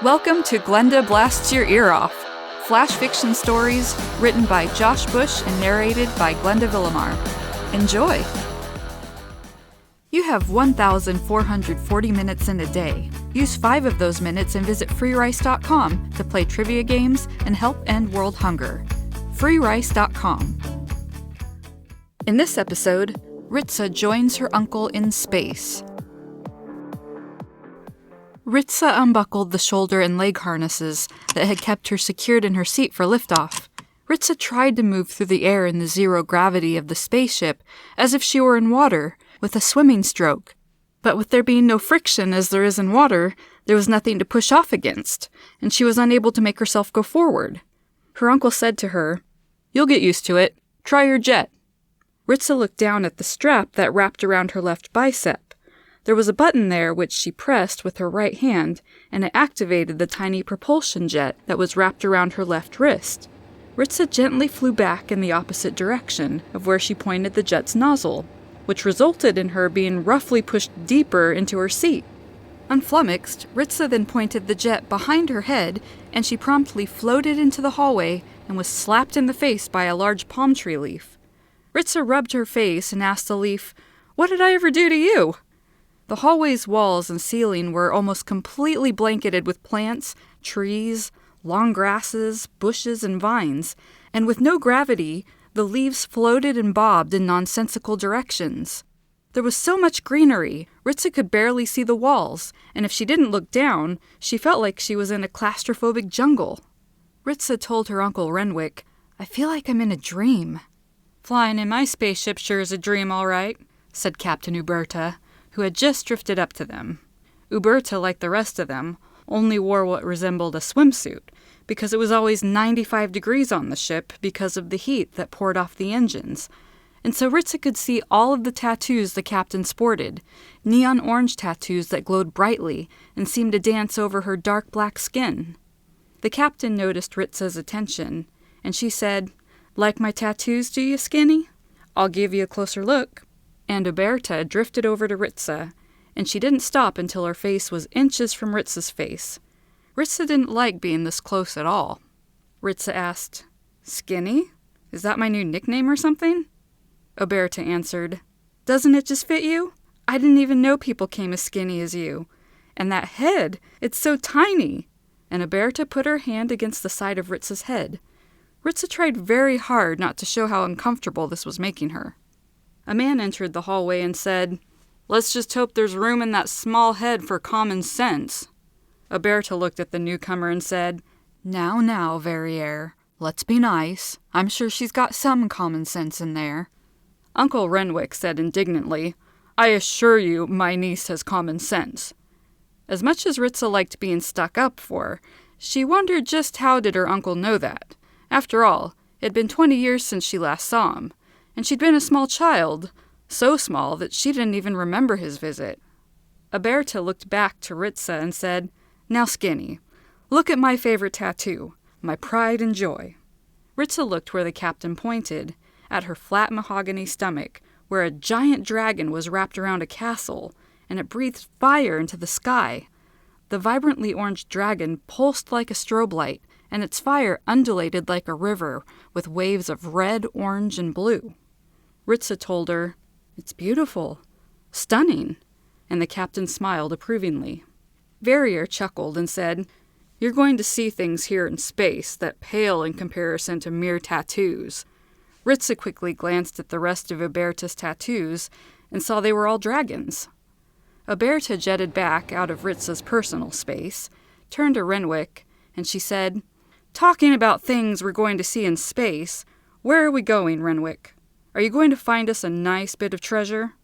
Welcome to Glenda Blasts Your Ear Off, flash fiction stories written by Josh Busch and narrated by Glenda Villamar. Enjoy! You have 1,440 minutes in a day. Use 5 of those minutes and visit freerice.com to play trivia games and help end world hunger. freerice.com. In this episode, Ritza joins her uncle in space. Ritza unbuckled the shoulder and leg harnesses that had kept her secured in her seat for liftoff. Ritza tried to move through the air in the zero gravity of the spaceship as if she were in water, with a swimming stroke. But with there being no friction as there is in water, there was nothing to push off against, and she was unable to make herself go forward. Her uncle said to her, "You'll get used to it. Try your jet." Ritza looked down at the strap that wrapped around her left bicep. There was a button there which she pressed with her right hand, and it activated the tiny propulsion jet that was wrapped around her left wrist. Ritza gently flew back in the opposite direction of where she pointed the jet's nozzle, which resulted in her being roughly pushed deeper into her seat. Unflummoxed, Ritza then pointed the jet behind her head, and she promptly floated into the hallway and was slapped in the face by a large palm tree leaf. Ritza rubbed her face and asked the leaf, "What did I ever do to you?" The hallway's walls and ceiling were almost completely blanketed with plants, trees, long grasses, bushes, and vines, and with no gravity, the leaves floated and bobbed in nonsensical directions. There was so much greenery, Ritza could barely see the walls, and if she didn't look down, she felt like she was in a claustrophobic jungle. Ritza told her uncle Renwick, "I feel like I'm in a dream." "Flying in my spaceship sure is a dream, all right," said Captain Uberta, who had just drifted up to them. Uberta, like the rest of them, only wore what resembled a swimsuit, because it was always 95 degrees on the ship because of the heat that poured off the engines, and so Ritza could see all of the tattoos the captain sported, neon orange tattoos that glowed brightly and seemed to dance over her dark black skin. The captain noticed Ritza's attention, and she said, "Like my tattoos, do you, Skinny? I'll give you a closer look." And Uberta drifted over to Ritza, and she didn't stop until her face was inches from Ritza's face. Ritza didn't like being this close at all. Ritza asked, "Skinny? Is that my new nickname or something?" Uberta answered, "Doesn't it just fit you? I didn't even know people came as skinny as you. And that head, it's so tiny." And Uberta put her hand against the side of Ritza's head. Ritza tried very hard not to show how uncomfortable this was making her. A man entered the hallway and said, "Let's just hope there's room in that small head for common sense." Uberta looked at the newcomer and said, Now, Verrier, let's be nice. I'm sure she's got some common sense in there." Uncle Renwick said indignantly, "I assure you my niece has common sense." As much as Ritza liked being stuck up for, she wondered just how did her uncle know that. After all, it had been 20 years since she last saw him, and she'd been a small child, so small that she didn't even remember his visit. Uberta looked back to Ritza and said, "Now, Skinny, look at my favorite tattoo, my pride and joy." Ritza looked where the captain pointed, at her flat mahogany stomach, where a giant dragon was wrapped around a castle, and it breathed fire into the sky. The vibrantly orange dragon pulsed like a strobe light, and its fire undulated like a river with waves of red, orange, and blue. Ritza told her, "It's beautiful. Stunning." And the captain smiled approvingly. Verrier chuckled and said, "You're going to see things here in space that pale in comparison to mere tattoos." Ritza quickly glanced at the rest of Uberta's tattoos and saw they were all dragons. Uberta jetted back out of Ritza's personal space, turned to Renwick, and she said, "Talking about things we're going to see in space, where are we going, Renwick? Are you going to find us a nice bit of treasure?"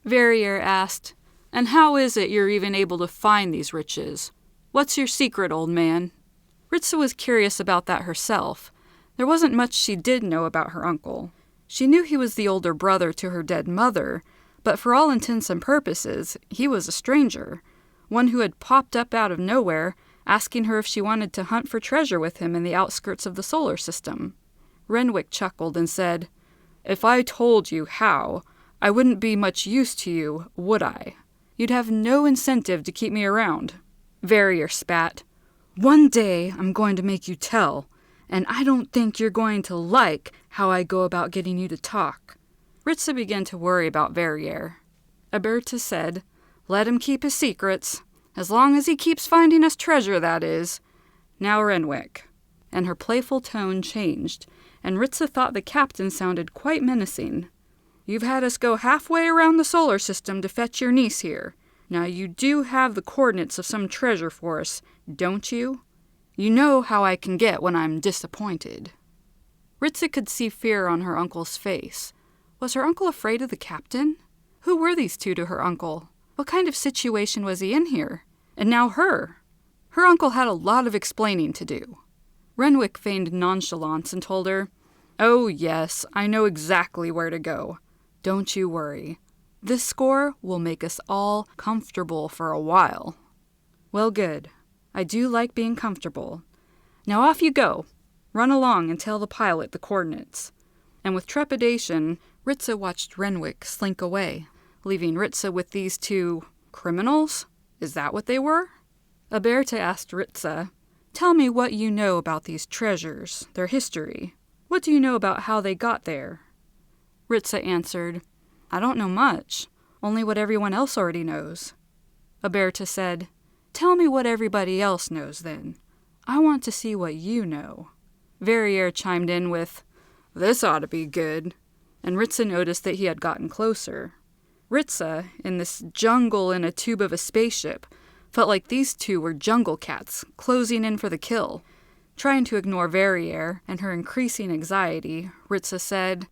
Verrier asked, "And how is it you're even able to find these riches? What's your secret, old man?" Ritza was curious about that herself. There wasn't much she did know about her uncle. She knew he was the older brother to her dead mother, but for all intents and purposes, he was a stranger, one who had popped up out of nowhere, asking her if she wanted to hunt for treasure with him in the outskirts of the solar system. Renwick chuckled and said, "If I told you how, I wouldn't be much use to you, would I? You'd have no incentive to keep me around." Verrier spat. One day I'm going to make you tell, and I don't think you're going to like how I go about getting you to talk." Ritza began to worry about Verrier. Alberta said, "Let him keep his secrets, as long as he keeps finding us treasure, that is. Now, Renwick." And her playful tone changed, and Ritza thought the captain sounded quite menacing. "You've had us go halfway around the solar system to fetch your niece here. Now you do have the coordinates of some treasure for us, don't you? You know how I can get when I'm disappointed." Ritza could see fear on her uncle's face. Was her uncle afraid of the captain? Who were these two to her uncle? What kind of situation was he in here? And now her. Her uncle had a lot of explaining to do. Renwick feigned nonchalance and told her, "Oh yes, I know exactly where to go. Don't you worry. This score will make us all comfortable for a while." "Well, good. I do like being comfortable. Now off you go. Run along and tell the pilot the coordinates." And with trepidation, Ritza watched Renwick slink away, leaving Ritza with these two criminals? Is that what they were? Alberta asked Ritza, "Tell me what you know about these treasures, their history. What do you know about how they got there?" Ritza answered, "I don't know much, only what everyone else already knows." Alberta said, "Tell me what everybody else knows then. I want to see what you know." Verrier chimed in with, "This ought to be good," and Ritza noticed that he had gotten closer. Ritza, in this jungle in a tube of a spaceship, felt like these two were jungle cats closing in for the kill. Trying to ignore Verrier and her increasing anxiety, Ritza said,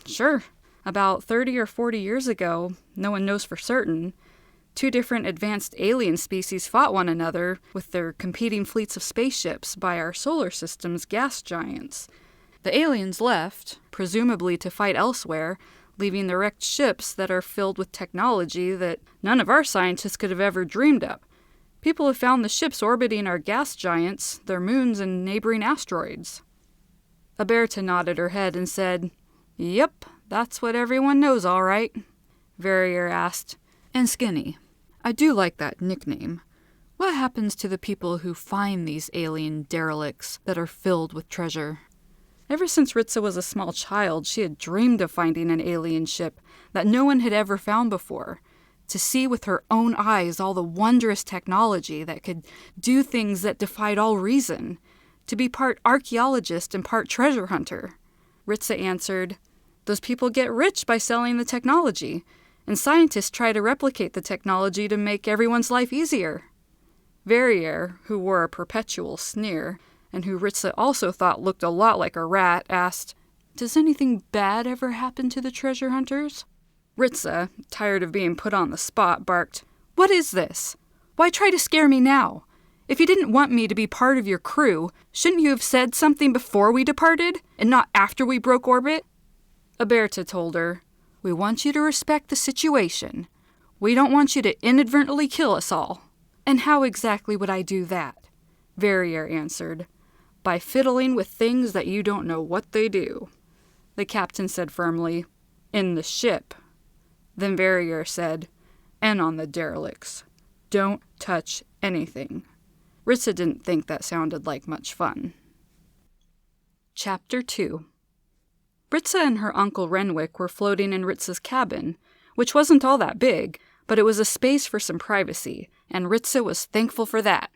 Sure. About 30 or 40 years ago, no one knows for certain, two different advanced alien species fought one another with their competing fleets of spaceships by our solar system's gas giants. The aliens left, presumably to fight elsewhere, leaving the wrecked ships that are filled with technology that none of our scientists could have ever dreamed up. People have found the ships orbiting our gas giants, their moons, and neighboring asteroids." Alberta nodded her head and said, "Yep, that's what everyone knows, all right." Verrier asked, "And Skinny, I do like that nickname. What happens to the people who find these alien derelicts that are filled with treasure?" Ever since Ritza was a small child, she had dreamed of finding an alien ship that no one had ever found before, to see with her own eyes all the wondrous technology that could do things that defied all reason, to be part archaeologist and part treasure hunter. Ritza answered, "Those people get rich by selling the technology, and scientists try to replicate the technology to make everyone's life easier." Verrier, who wore a perpetual sneer, and who Ritza also thought looked a lot like a rat, asked, "Does anything bad ever happen to the treasure hunters?" Ritza, tired of being put on the spot, barked, "What is this? Why try to scare me now? If you didn't want me to be part of your crew, shouldn't you have said something before we departed, and not after we broke orbit?" Alberta told her, "We want you to respect the situation. We don't want you to inadvertently kill us all." "And how exactly would I do that?" Verrier answered, "By fiddling with things that you don't know what they do." The captain said firmly, "In the ship." Then Verrier said, "And on the derelicts. Don't touch anything." Ritza didn't think that sounded like much fun. Chapter 2. Ritza and her uncle Renwick were floating in Ritza's cabin, which wasn't all that big, but it was a space for some privacy, and Ritza was thankful for that.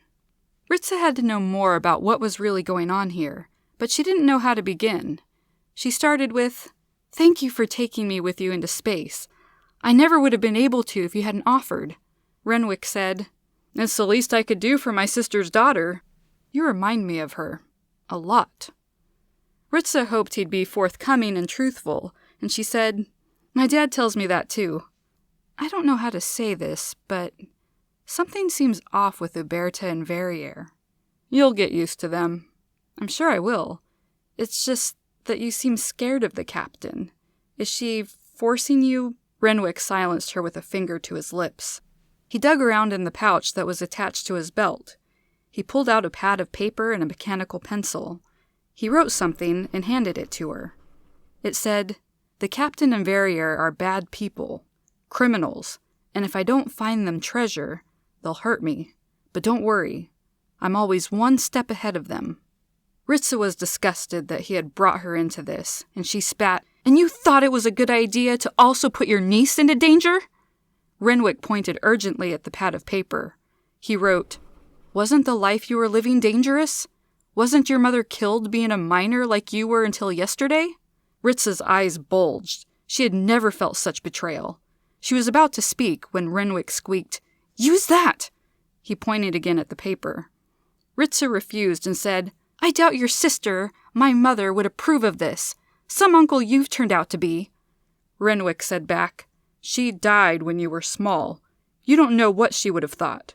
Ritza had to know more about what was really going on here, but she didn't know how to begin. She started with, "Thank you for taking me with you into space. I never would have been able to if you hadn't offered." Renwick said, "It's the least I could do for my sister's daughter. You remind me of her. A lot." Ritza hoped he'd be forthcoming and truthful, and she said, "My dad tells me that too. I don't know how to say this, but something seems off with Alberta and Verrier." "You'll get used to them." "I'm sure I will. It's just that you seem scared of the captain. Is she forcing you?" Renwick silenced her with a finger to his lips. He dug around in the pouch that was attached to his belt. He pulled out a pad of paper and a mechanical pencil. He wrote something and handed it to her. It said, "The captain and Verrier are bad people, criminals, and if I don't find them treasure, they'll hurt me. But don't worry. I'm always one step ahead of them." Ritsa was disgusted that he had brought her into this, and she spat, "And you thought it was a good idea to also put your niece into danger?" Renwick pointed urgently at the pad of paper. He wrote, "Wasn't the life you were living dangerous? Wasn't your mother killed being a minor like you were until yesterday?" Ritsa's eyes bulged. She had never felt such betrayal. She was about to speak when Renwick squeaked, "Use that!" He pointed again at the paper. Ritsa refused and said, "I doubt your sister, my mother, would approve of this. Some uncle you've turned out to be." Renwick said back, "She died when you were small. You don't know what she would have thought."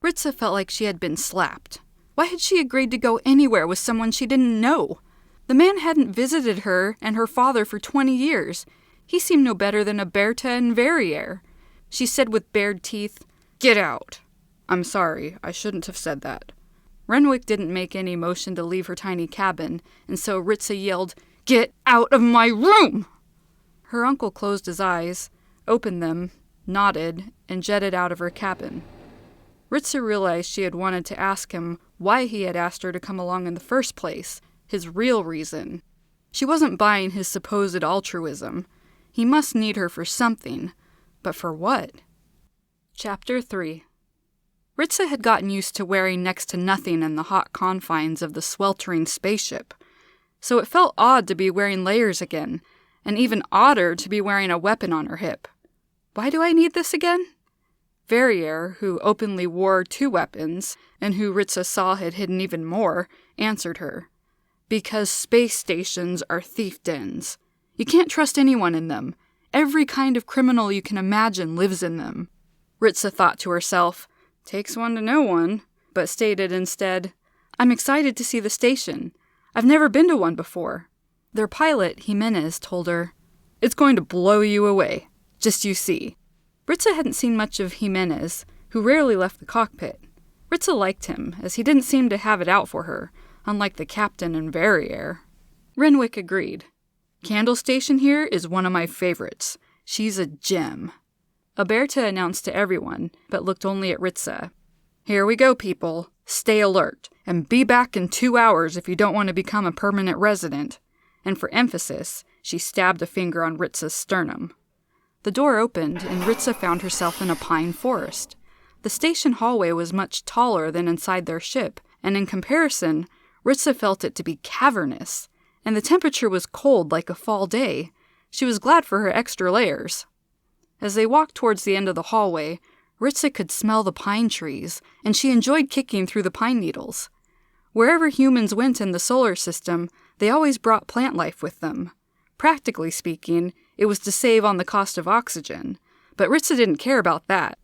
Ritsa felt like she had been slapped. Why had she agreed to go anywhere with someone she didn't know? The man hadn't visited her and her father for 20 years. He seemed no better than a Berta and Verrier. She said with bared teeth, "Get out." "I'm sorry, I shouldn't have said that." Renwick didn't make any motion to leave her tiny cabin, and so Ritsa yelled, "Get out of my room!" Her uncle closed his eyes, opened them, nodded, and jetted out of her cabin. Ritsa realized she had wanted to ask him why he had asked her to come along in the first place, his real reason. She wasn't buying his supposed altruism. He must need her for something, but for what? Chapter 3. Ritsa had gotten used to wearing next to nothing in the hot confines of the sweltering spaceship, so it felt odd to be wearing layers again, and even odder to be wearing a weapon on her hip. Why do I need this again? Verrier, who openly wore 2 weapons, and who Ritsa saw had hidden even more, answered her. "Because space stations are thief dens. You can't trust anyone in them. Every kind of criminal you can imagine lives in them." Ritsa thought to herself, "Takes one to know one," but stated instead, "I'm excited to see the station. I've never been to one before." Their pilot, Jimenez, told her, "It's going to blow you away. Just you see." Ritsa hadn't seen much of Jimenez, who rarely left the cockpit. Ritsa liked him, as he didn't seem to have it out for her, unlike the captain and Verrier. Renwick agreed. "Candle Station here is one of my favorites. She's a gem." Aberta announced to everyone, but looked only at Ritsa. "Here we go, people. Stay alert, and be back in 2 hours if you don't want to become a permanent resident." And for emphasis, she stabbed a finger on Ritsa's sternum. The door opened, and Ritsa found herself in a pine forest. The station hallway was much taller than inside their ship, and in comparison, Ritsa felt it to be cavernous, and the temperature was cold like a fall day. She was glad for her extra layers. As they walked towards the end of the hallway, Ritsa could smell the pine trees, and she enjoyed kicking through the pine needles. Wherever humans went in the solar system, they always brought plant life with them. Practically speaking, it was to save on the cost of oxygen, but Ritsa didn't care about that.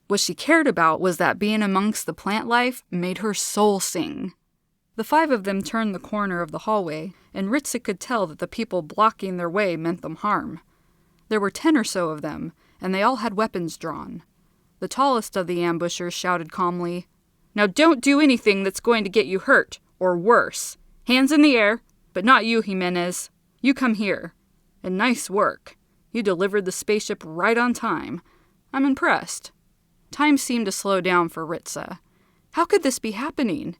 What she cared about was that being amongst the plant life made her soul sing. The 5 of them turned the corner of the hallway, and Ritsa could tell that the people blocking their way meant them harm. There were 10 or so of them, and they all had weapons drawn. The tallest of the ambushers shouted calmly, "Now don't do anything that's going to get you hurt, or worse. Hands in the air, but not you, Jimenez. You come here. And nice work. You delivered the spaceship right on time. I'm impressed." Time seemed to slow down for Ritsa. How could this be happening?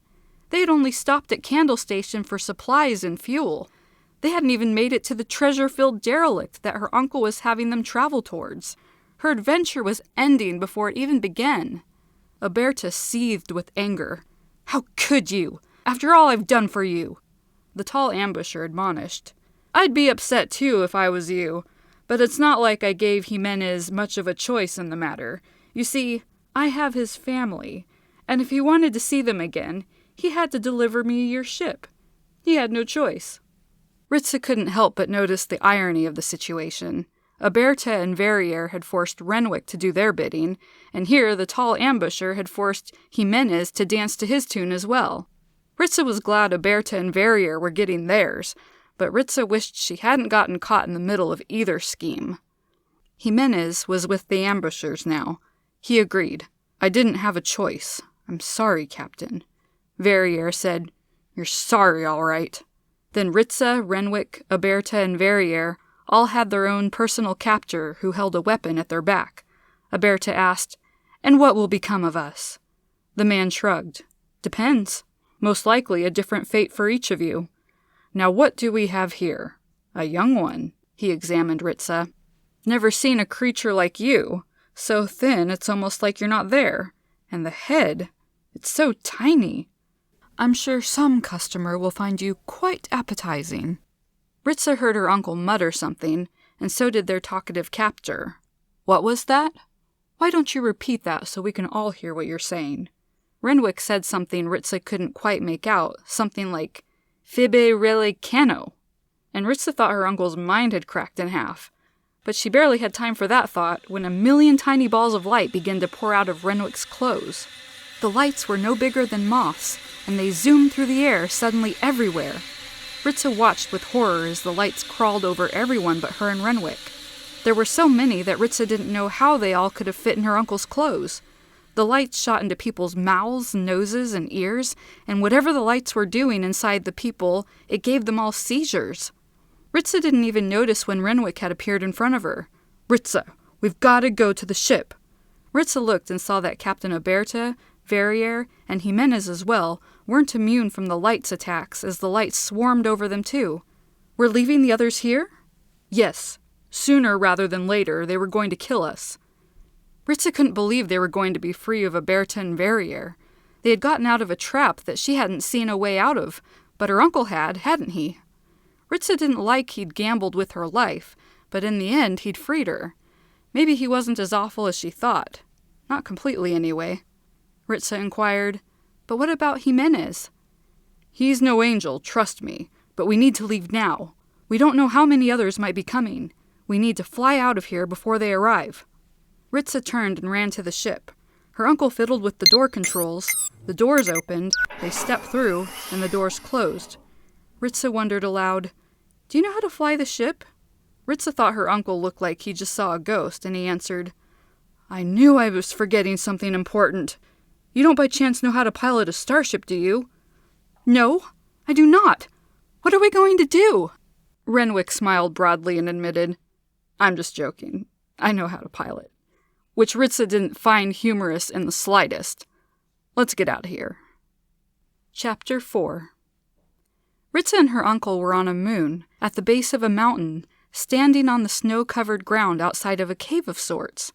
They had only stopped at Candle Station for supplies and fuel. They hadn't even made it to the treasure-filled derelict that her uncle was having them travel towards. Her adventure was ending before it even began. Aberta seethed with anger. "How could you? After all I've done for you!" The tall ambusher admonished. "I'd be upset too if I was you, but it's not like I gave Jimenez much of a choice in the matter. You see, I have his family, and if he wanted to see them again, he had to deliver me your ship. He had no choice." Ritsa couldn't help but notice the irony of the situation. Aberta and Verrier had forced Renwick to do their bidding, and here the tall ambusher had forced Jimenez to dance to his tune as well. Ritsa was glad Aberta and Verrier were getting theirs, but Ritsa wished she hadn't gotten caught in the middle of either scheme. Jimenez was with the ambushers now. He agreed. "I didn't have a choice. I'm sorry, Captain." Verrier said, "You're sorry, all right." Then Ritsa, Renwick, Aberta, and Verrier all had their own personal captor who held a weapon at their back. Aberta asked, "And what will become of us?" The man shrugged. Depends. Most likely a different fate for each of you. Now what do we have here? A young one. He examined Ritsa. Never seen a creature like you. So thin it's almost like you're not there. And the head, it's so tiny. I'm sure some customer will find you quite appetizing. Ritsa heard her uncle mutter something, and so did their talkative captor. What was that? Why don't you repeat that so we can all hear what you're saying? Renwick said something Ritsa couldn't quite make out, something like, Fibe rele cano. And Ritsa thought her uncle's mind had cracked in half. But she barely had time for that thought when a million tiny balls of light began to pour out of Renwick's clothes. The lights were no bigger than moths, and they zoomed through the air suddenly everywhere. Ritsa watched with horror as the lights crawled over everyone but her and Renwick. There were so many that Ritsa didn't know how they all could have fit in her uncle's clothes. The lights shot into people's mouths, noses, and ears, and whatever the lights were doing inside the people, it gave them all seizures. Ritsa didn't even notice when Renwick had appeared in front of her. Ritsa, we've got to go to the ship. Ritsa looked and saw that Captain Oberta, Verrier, and Jimenez as well weren't immune from the lights attacks as the lights swarmed over them too. We're leaving the others here? Yes. Sooner rather than later, they were going to kill us. Ritsa couldn't believe they were going to be free of Oberta and Verrier. They had gotten out of a trap that she hadn't seen a way out of, but her uncle had, hadn't he? Ritsa didn't like he'd gambled with her life, but in the end he'd freed her. Maybe he wasn't as awful as she thought. Not completely, anyway. Ritsa inquired, but what about Jimenez? He's no angel, trust me, but we need to leave now. We don't know how many others might be coming. We need to fly out of here before they arrive. Ritsa turned and ran to the ship. Her uncle fiddled with the door controls. The doors opened, they stepped through, and the doors closed. Ritsa wondered aloud, Do you know how to fly the ship? Ritsa thought her uncle looked like he just saw a ghost, and he answered, I knew I was forgetting something important. You don't by chance know how to pilot a starship, do you? No, I do not. What are we going to do? Renwick smiled broadly and admitted, I'm just joking. I know how to pilot. Which Ritsa didn't find humorous in the slightest. Let's get out of here. Chapter 4. Ritsa and her uncle were on a moon, at the base of a mountain, standing on the snow-covered ground outside of a cave of sorts.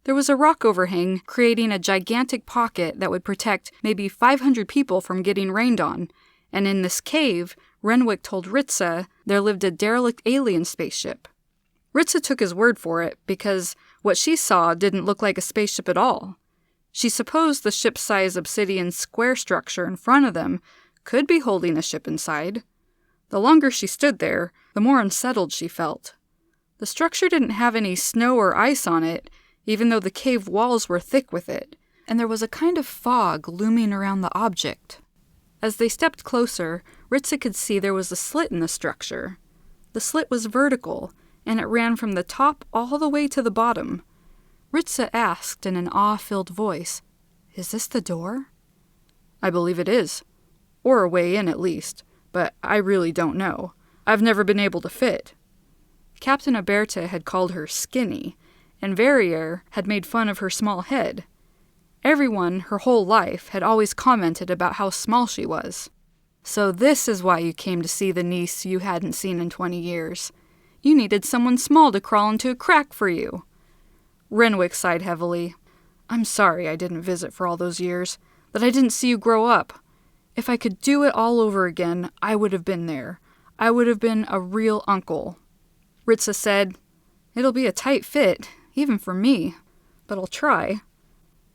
There was a rock overhang, creating a gigantic pocket that would protect maybe 500 people from getting rained on, and in this cave, Renwick told Ritsa there lived a derelict alien spaceship. Ritsa took his word for it, because what she saw didn't look like a spaceship at all. She supposed the ship-size obsidian square structure in front of them could be holding a ship inside. The longer she stood there, the more unsettled she felt. The structure didn't have any snow or ice on it, even though the cave walls were thick with it, and there was a kind of fog looming around the object. As they stepped closer, Ritsa could see there was a slit in the structure. The slit was vertical, and it ran from the top all the way to the bottom. Ritsa asked in an awe-filled voice, Is this the door? I believe it is. Or a way in, at least, but I really don't know. I've never been able to fit. Captain Oberta had called her skinny, and Verrier had made fun of her small head. Everyone, her whole life, had always commented about how small she was. So this is why you came to see the niece you hadn't seen in 20 years. You needed someone small to crawl into a crack for you. Renwick sighed heavily. I'm sorry I didn't visit for all those years, that I didn't see you grow up. If I could do it all over again, I would have been there. I would have been a real uncle. Ritsa said, It'll be a tight fit, even for me, but I'll try.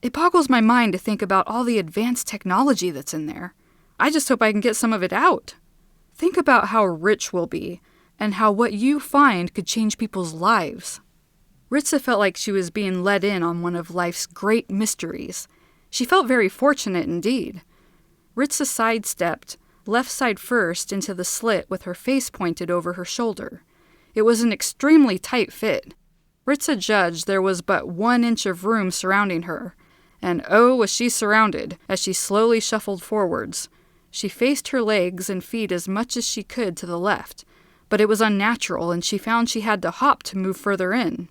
It boggles my mind to think about all the advanced technology that's in there. I just hope I can get some of it out. Think about how rich we'll be, and how what you find could change people's lives. Ritsa felt like she was being let in on one of life's great mysteries. She felt very fortunate indeed. Ritsa sidestepped, left side first, into the slit with her face pointed over her shoulder. It was an extremely tight fit. Ritsa judged there was but 1 inch of room surrounding her, and oh, was she surrounded as she slowly shuffled forwards. She faced her legs and feet as much as she could to the left, but it was unnatural and she found she had to hop to move further in.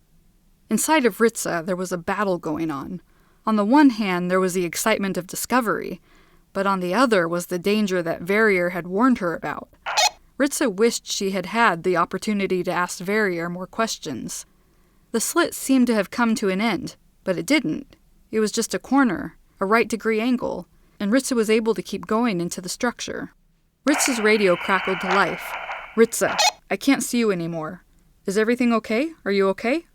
Inside of Ritsa, there was a battle going on. On the one hand, there was the excitement of discovery, but on the other was the danger that Verrier had warned her about. Ritsa wished she had had the opportunity to ask Verrier more questions. The slit seemed to have come to an end, but it didn't. It was just a corner, a right-degree angle, and Ritsa was able to keep going into the structure. Ritsa's radio crackled to life. "Ritsa, I can't see you anymore. Is everything okay? Are you okay?"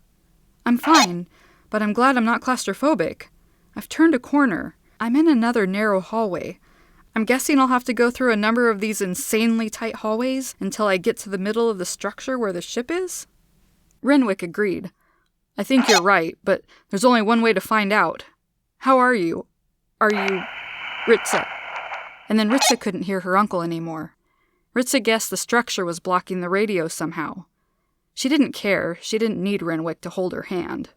"I'm fine, but I'm glad I'm not claustrophobic. I've turned a corner. I'm in another narrow hallway. I'm guessing I'll have to go through a number of these insanely tight hallways until I get to the middle of the structure where the ship is?" Renwick agreed. "I think you're right, but there's only one way to find out. How are you? Are you... Ritsa?" And then Ritsa couldn't hear her uncle anymore. Ritsa guessed the structure was blocking the radio somehow. She didn't care. She didn't need Renwick to hold her hand.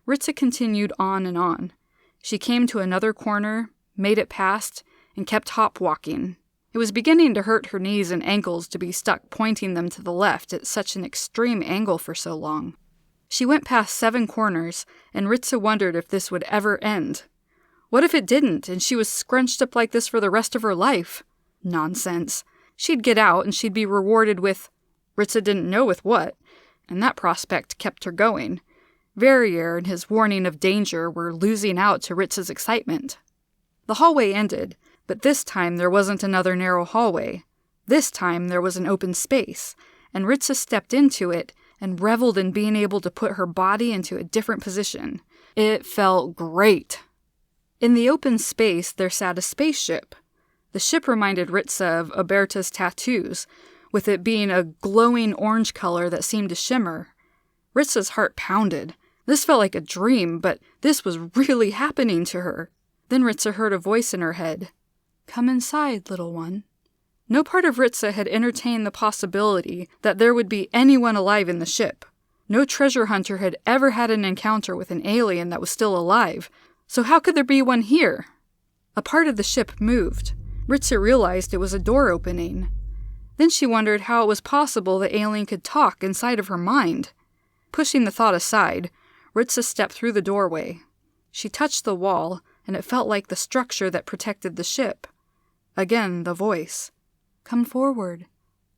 Ritsa continued on and on. She came to another corner, made it past, and kept hop-walking. It was beginning to hurt her knees and ankles to be stuck pointing them to the left at such an extreme angle for so long. She went past 7 corners, and Ritsa wondered if this would ever end. What if it didn't, and she was scrunched up like this for the rest of her life? Nonsense. She'd get out, and she'd be rewarded with... Ritsa didn't know with what, and that prospect kept her going. Verrier and his warning of danger were losing out to Ritsa's excitement. The hallway ended, but this time there wasn't another narrow hallway. This time there was an open space, and Ritsa stepped into it and reveled in being able to put her body into a different position. It felt great. In the open space there sat a spaceship. The ship reminded Ritsa of Oberta's tattoos, with it being a glowing orange color that seemed to shimmer. Ritsa's heart pounded. This felt like a dream, but this was really happening to her. Then Ritsa heard a voice in her head. "Come inside, little one." No part of Ritsa had entertained the possibility that there would be anyone alive in the ship. No treasure hunter had ever had an encounter with an alien that was still alive, so how could there be one here? A part of the ship moved. Ritsa realized it was a door opening. Then she wondered how it was possible the alien could talk inside of her mind. Pushing the thought aside, Ritsa stepped through the doorway. She touched the wall, and it felt like the structure that protected the ship. Again, the voice. "Come forward.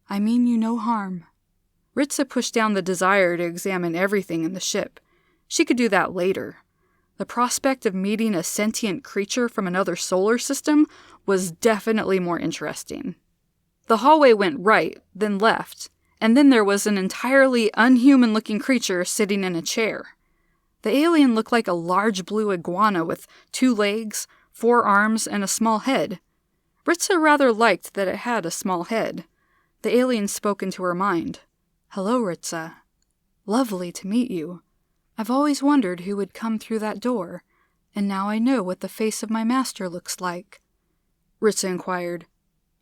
I mean you no harm." Ritsa pushed down the desire to examine everything in the ship. She could do that later. The prospect of meeting a sentient creature from another solar system was definitely more interesting. The hallway went right, then left, and then there was an entirely unhuman-looking creature sitting in a chair. The alien looked like a large blue iguana with 2 legs, 4 arms, and a small head. Ritsa rather liked that it had a small head. The alien spoke into her mind. "Hello, Ritsa. Lovely to meet you. I've always wondered who would come through that door, and now I know what the face of my master looks like." Ritsa inquired.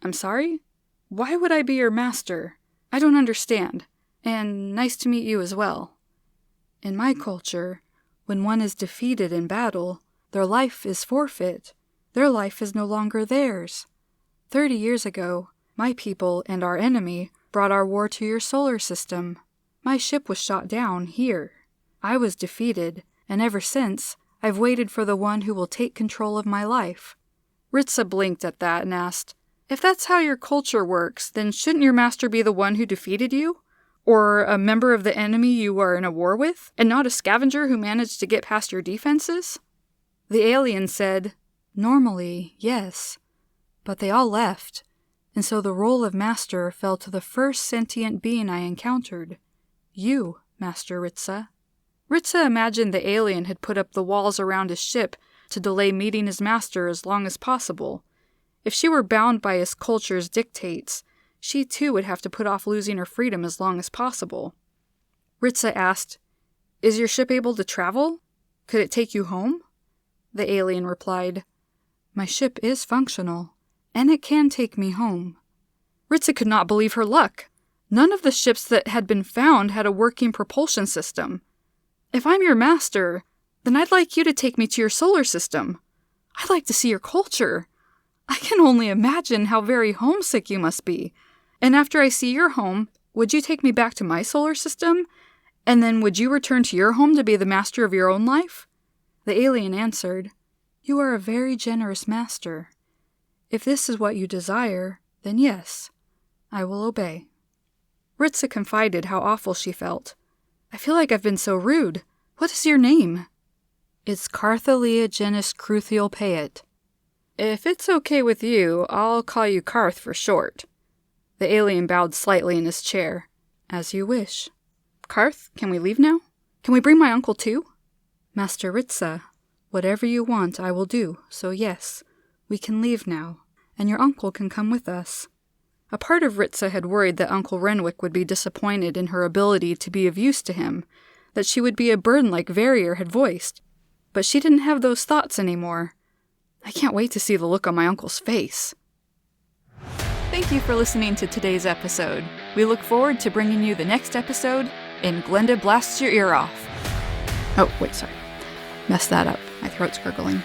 "I'm sorry? Why would I be your master? I don't understand. And nice to meet you as well." "In my culture, when one is defeated in battle, their life is forfeit. Their life is no longer theirs. 30 years ago, my people and our enemy brought our war to your solar system. My ship was shot down here. I was defeated, and ever since, I've waited for the one who will take control of my life." Ritsa blinked at that and asked, "If that's how your culture works, then shouldn't your master be the one who defeated you? Or a member of the enemy you are in a war with, and not a scavenger who managed to get past your defenses?" The alien said, "Normally, yes. But they all left, and so the role of master fell to the first sentient being I encountered. You, Master Ritsa." Ritsa imagined the alien had put up the walls around his ship to delay meeting his master as long as possible. If she were bound by his culture's dictates, she too would have to put off losing her freedom as long as possible. Ritsa asked, "Is your ship able to travel? Could it take you home?" The alien replied, "My ship is functional, and it can take me home." Ritsa could not believe her luck. None of the ships that had been found had a working propulsion system. "If I'm your master, then I'd like you to take me to your solar system. I'd like to see your culture. I can only imagine how very homesick you must be. And after I see your home, would you take me back to my solar system? And then would you return to your home to be the master of your own life?" The alien answered, "You are a very generous master. If this is what you desire, then yes, I will obey. Ritza confided how awful she felt. I feel like I've been so rude. What is your name? It's Carthalia Genus Crucial Payet. If it's okay with you, I'll call you Carth for short. The alien bowed slightly in his chair. As you wish. Carth, can we leave now? Can we bring my uncle too? Master Ritza, whatever you want I will do, so yes, we can leave now, and your uncle can come with us. A part of Ritza had worried that Uncle Renwick would be disappointed in her ability to be of use to him, that she would be a burden like Verrier had voiced, but she didn't have those thoughts anymore. I can't wait to see the look on my uncle's face. Thank you for listening to today's episode. We look forward to bringing you the next episode in Glenda Blasts Your Ear Off. Oh, wait, sorry. Messed that up. My throat's gurgling.